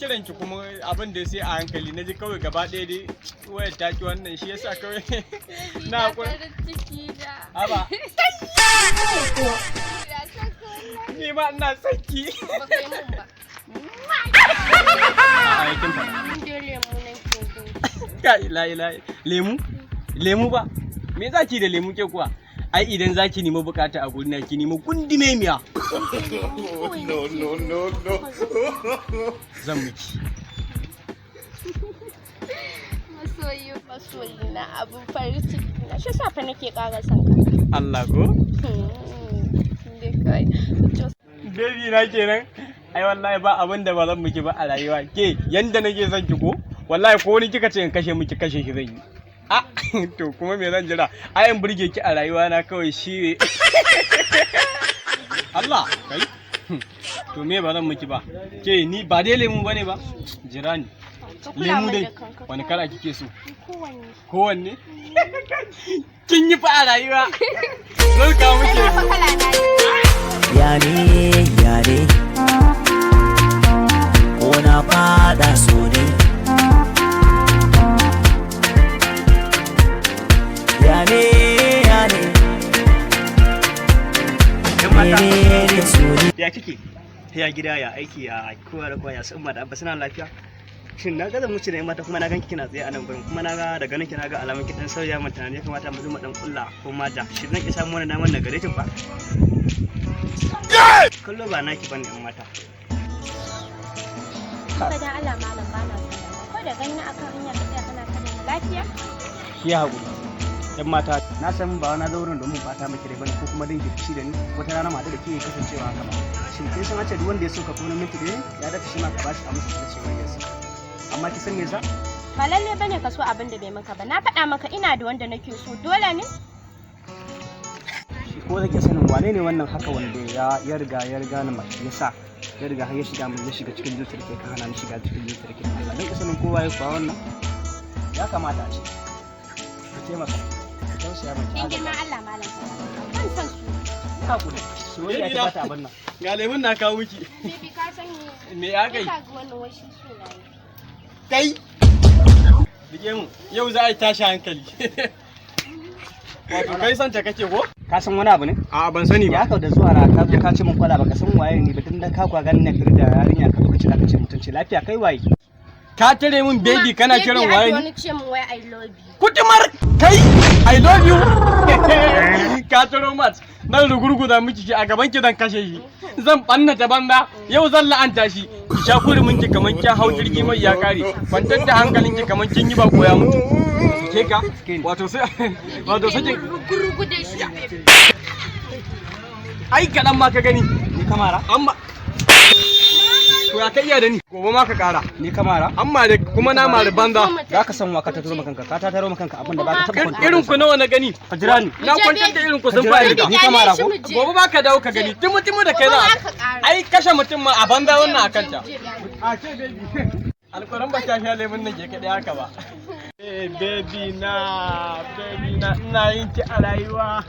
kiran ki kuma abin da sai a hankali naji kawai gaba ɗaya dai wayar ta ki wannan shi yasa kawai na farin ciki da. Aba. Ni ma ina son ki. Ba kai mun ba. Ai kin fara. Mun je lemu nan ke so. Kai lemu? Lemu ba? Me zaki da lemu ke kuwa? Ai idan zaki nemi bukata a gurin ki nemi gundume miya. No. Zan miki. Masoyi na abun farin ciki na shi sa fa nake ƙara son ka. Allah ko? Dai kai. Baby na kenan. Ai wallahi ba abin da ba zan miki ba a rayuwa. Ke yanda nake son ki ko? Wallahi ko ni kika ce in kashe miki kashe shi zan yi. Ah, to kuma me zan jira? Ai in burge ki a rayuwa na kawai shi. Allah, kai. To me ba zan miki ba? Ke ni ba dai lemu bane ba? Jira ni. Lemu dai wani kala kike so? Kowanne. Kin yi fa a rayuwa. Zan kawo miki. Yare ko na fada so ne. Yare ya kike ya gida ya aiki ya kowa da kowa ya san da abba suna lafiya. Shin na ga muci da mata kuma na ganki kina tsaye a nan gurin kuma na ga daga nan kina ga alamun kidan sauya mun tunani ya kamata mu zo mu dan kulla ko mata shin zan ki samu wannan naman da gare ki fa kallo ba naki bane in mata Ba dan Allah malam bana son ko da ganin akan hanya ka tsaya kana kada lafiya. ki haƙuri yan mata na san ba na zaurin domin fata miki rai bane ko kuma dinki fushi da ni wata rana mata da ke kasancewa haka ba shin kin san duk wanda ya soka ko na miki dai ya dace shi ma ka bashi a musu cewa yasa amma ki san me yasa Ba lalle bane ka so abin da bai maka ba. Na faɗa maka ina da wanda nake so. Dole ne? shi ko zake sanin wane ne wannan haka wanda ya riga ni mai yasa ya riga har ya shiga mun ya shiga cikin zuciyar ke ka hana ni shiga cikin zuciyar ke Allah dan sanin kowa ya kwa wannan ya kamata a ce ki taimaka ki tausaya mai Dan girman Allah malam. Ban san su. ka kuɗi soyayya ta bata abin nan Ga lemun na kawo miki. Bibi ka san Me ya kai? Ka ga wannan washi so na yi. Kai. Dige mu. Yau za a yi tashi hankali. Wato kai san ta kake ko? ka san wani abu ne A ban sani ya ba. ka da zuwa ra ka zo ka ce min kwala baka san waye ne ba tun da ka kwa ganin na fir da yarinya ka zo ka ce zaka ce mutunci lafiya kai waye Ka tare min baby kana kiran waye ni? Wani ce min wai I love you. Kutumar kai I love you. Ka taro mat. Nan rugurguza miki ki a gaban ki zan kashe shi. Zan banna ta banda. Yau zan la'anta shi. Ki sha kurumin ki kaman kin hau jirgi mai ya kare. Kwantar da hankalin ki kaman kin yi ba koya mutu. Ke ka? Wato sai Gurgu da shi baby. ai kadan ma ka gani. ni kamara Amma to ya kai iya da ni. Gobe ma ka kara. ni kamara Amma da kuma na mari banza. za ka san wa ka tattaro makanka ka tattaro makanka abin da ba ka taba kwanta Irin ku nawa na gani. ka jira ni Na kwantar da irin ku sun Ka fara jira riga. ni kamara ko Gobe ba ka dawo ka gani. Tumu da kai za a. Ai kashe mutum ma a banza wannan a kanta. A ce baby. Alƙur'an ba ta sha lemun nan ke kaɗai haka ba. Baby na ina yin ki a rayuwa.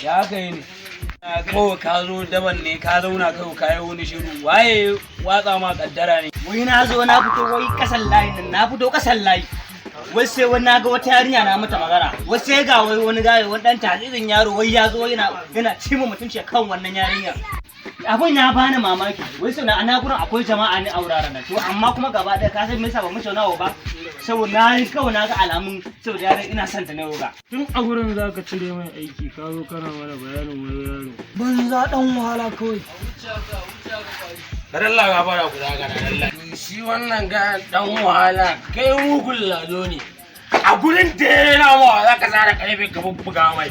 ya aka yi ne Ko ka zo daban ne ka zauna kai ka yi wani shiru waye watsa ma kaddara ne. Wai na zo na fito wai kasan layin nan na fito kasan layi. Wai sai wani na ga wata yarinya na mata magana. Wai sai ga wani gaya wani dan tazizin yaro wai ya zo yana cima mutunci kan wannan yarinya. Abin ya bani mamaki. Wai sai na gurin akwai jama'a ne a wuraren nan. To amma kuma gaba ɗaya ka san me yasa ba mu nawa ba. Saboda na yi kawai na ga alamun saboda yaran ina son ta ne ga. Tun a gurin za ka cire mai aiki ka zo kana mana bayanin wani yaro. Banza dan wahala kawai. Allah ga fara guda gana Allah. Shi wannan ga dan wahala kai mugun lado ne. A gurin da yana ma za ka zara karfe ka bubbuga mai.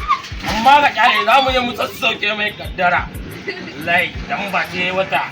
Amma ga kyale za mu je mu sassauke mai kaddara. Wallahi dan ba ce wata.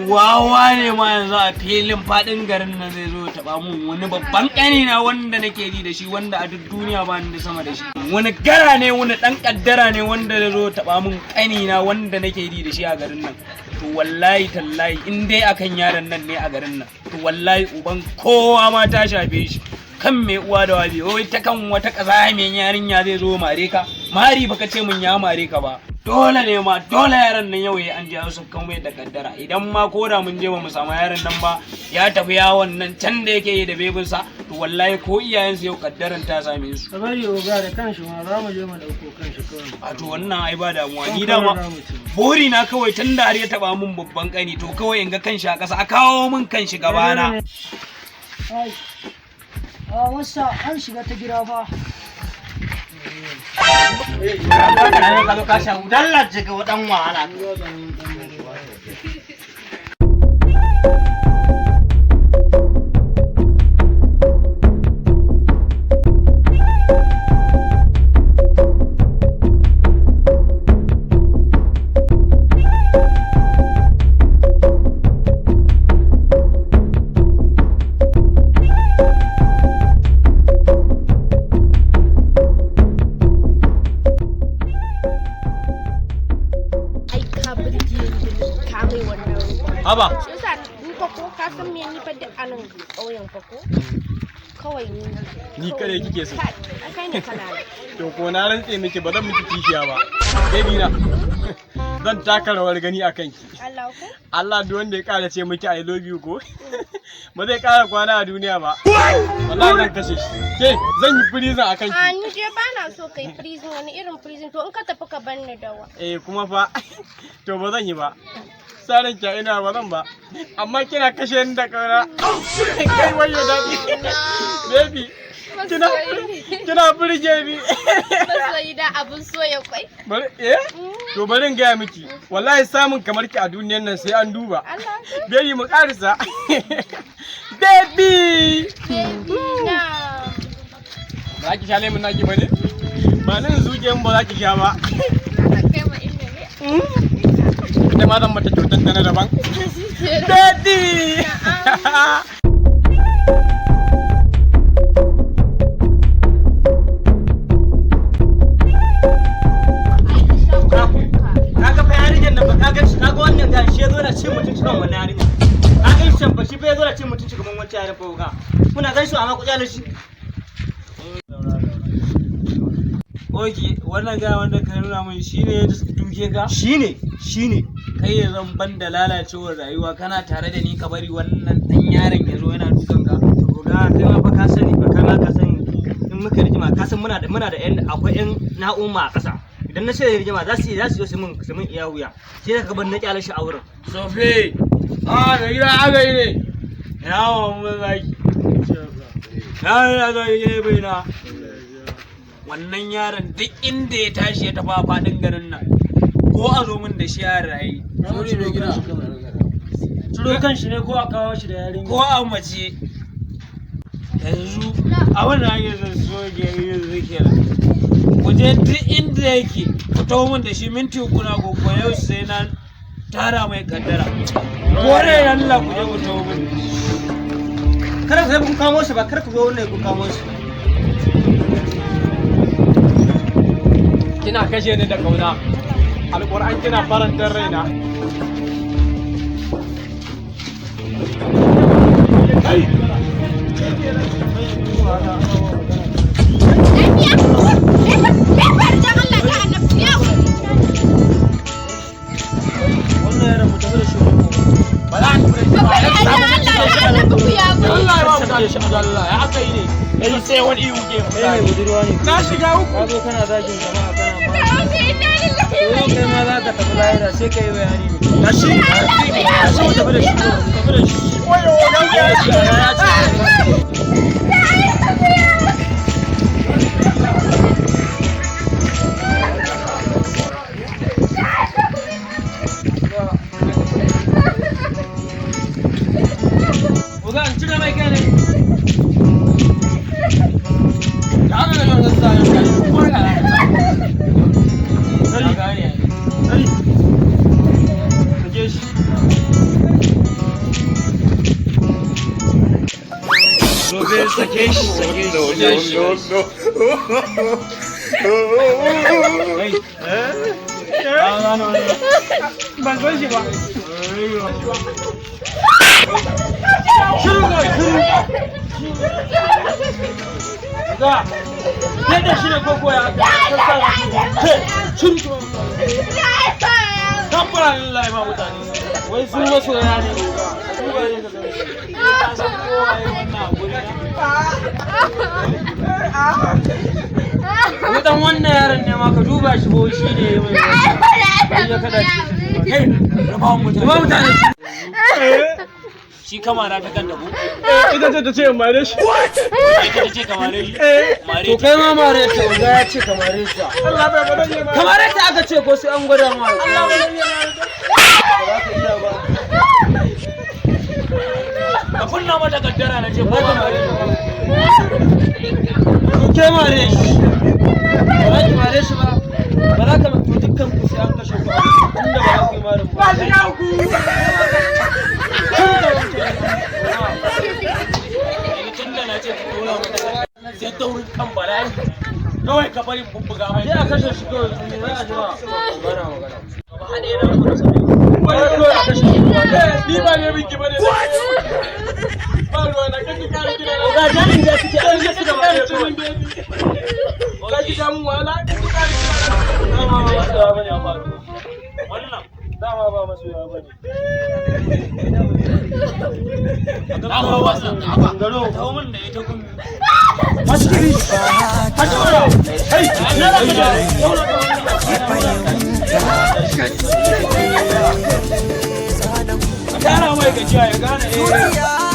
Wawa ne ma yanzu a filin fadin garin nan zai zo taba mun wani babban ƙani na wanda nake ji da shi wanda a duk duniya ba ni da sama da shi. Wani gara ne wani dan kaddara ne wanda zai zo taba mun ƙani na wanda nake ji da shi a garin nan. To wallahi tallahi in dai akan yaron nan ne a garin nan to wallahi uban kowa ma ta shafe shi. Kan mai uwa da wabi wai ta kan wata kaza mai yarinya zai zo mare ka mari baka ce mun ya mare ka ba. Dole ne ma dole yaron nan yau an ji su kan mai da kaddara idan ma ko da mun je ba mu samu yaron nan ba ya tafi yawon nan can da yake yi da bebinsa to wallahi ko iyayensu yau kaddaran ta same su. Ka bari oga da kanshi ma za mu je mu dauko kanshi kawai. A to wannan ai ba damuwa ni dama bori na kawai tun da har ya taba mun babban kani to kawai in ga kanshi a kasa a kawo mun kanshi gabana. Wasa an shiga ta gida fa. Ka zo ka sha dalla jiga wadan wahala. Haba. Shi yasa ni fa ko ka san me ni fa da anan ƙauyen fa ko kawai Ni kare kike so. Kai ne kana. To ko na rantse miki ba zan miki kishiya ba. Baby na. Zan taka rawar gani akan ki. Allah ko? Allah duk wanda ya kara ce miki I love you ko. Ba zai kara kwana a duniya ba. Wallahi zan kashe shi. Ke zan yi prison akan ki. A ni je ba na so kai prison wani irin prison to in ka tafi ka bar ni dawa. Kuma fa to ba zan yi ba. Sarin ki ina ba zan ba. Amma kina kashe ni da kauna. Kai wayo dadi. Baby. Kina burge ni. Masoyi da abun soya kwai. Bari to bari in gaya miki. Wallahi samun kamar ki a duniyar nan sai an duba. Baby mu karisa. Baby. Na. Ba ki sha lemun naki bane? Ba nan zuke mun ba za ki sha ba. Kai ma inda ne. Ita ma zan mata kyautar ta na daban. Daddy! Kaga fa yarinyar nan ba kaga wannan ga shi yazo da cin mutunci kan wannan yarinya. Kaga shi ba shi fa yazo da cin mutunci kaman wancan yarin fa ga. Kuna gan shi amma ku kyale shi. Oke wannan ga wanda ka nuna min shine ya duke ka? Shine. Kai ya zan ban da lalacewar rayuwa kana tare da ni ka bari wannan dan yaron ya zo yana dukan ka. To ga kai ma fa ka sani fa kana ka sani in muka rigima ka san muna da yan akwai yan na'umma a ƙasa. Idan na sai rigima za su zo su mun iya wuya. Sai ka bar na kyale shi a wurin. Sofi! Da gida aka yi ne. Yawa mun zaki. Ya zo yi bai na. Wannan yaron duk inda ya tashi ya tafi a faɗin garin nan ko a zo min da shi ya rayu. Turo kan shi ne ko a kawo shi da yarinya? Ko a mace yanzu abin da ake son soke yanzu kenan. Ku je duk inda yake ku taho min da shi minti uku na gobe yau sai na tara mai kaddara. Kore Allah ku je ku taho min. Kar ku kun kamo shi ba kar ku zo wannan ku kamo shi. Kina kashe ni da kauna. Alƙur'an kina farantar raina. Lafiya? Me faru dan Allah ta annabi? Allah ya aka yi ne. Yanzu sai wani ihu ke Kai budurwa ne. Na shiga uku. Ka zo kana zagin jama'a kana ma. Yau kai ma za ka tafi lahira sai ka yi bayani ne. Tashi. Tashi mu tafi da shi. Tafi da shi. Wayo ya Uga an cire mai kai ne. Da aka ga yanzu sai ya kai kuma ga Dari. Dari. Kaje shi. Zobe sake shi sake shi. Kai. ban san shi ba. Ga. Kai da shi ne koko ya ka sa shi. Shiru. Tabbara lillahi ma mutane. Wai su masoya ne. Su ba ne ka gani. Ka san kowa yi wannan guri. Ni dan wannan yaron ne ma ka duba shi bo shi ne mai ya kada shi. Kai, raba mutane. Shi kamara ta kan dabu. Ita ce ta ce mare shi. Ita ce kamare shi. To kai ma mare ta uga ya ce kamare ta. Allah bai bada ne ma. Kamare ta aka ce ko sai an gwada ma. Allah bai bada ne ma. Ka kunna mata kaddara na ce ko kamare ta. To ke mare shi. Ba za ki mare shi ba. Ba za ka to dukkan ku sai an kashe ku. Tunda ba za ku yi marin ba. Ba shi ga ku. Tunda na ce ku tura mata sai taurin kan bala'i. Kawai ka bari bubbuga mai. Sai a kashe shi kawai. Za a jira. Magana. Ba haɗe na ku da sabai. Kawai a kashe shi. Ni ba ne miki ba ne. Ba ruwa na kake kare gida na. Ga jarin da suke an yi suka mare su. Ka ji damun wala kake kare gida na. Dama ba masoya bane a faru. Wannan dama ba masoya bane. Dama wasan garo kawo min da ita kun. Masjidi. Hajjara. Hey, Tara mai gajiya ya gane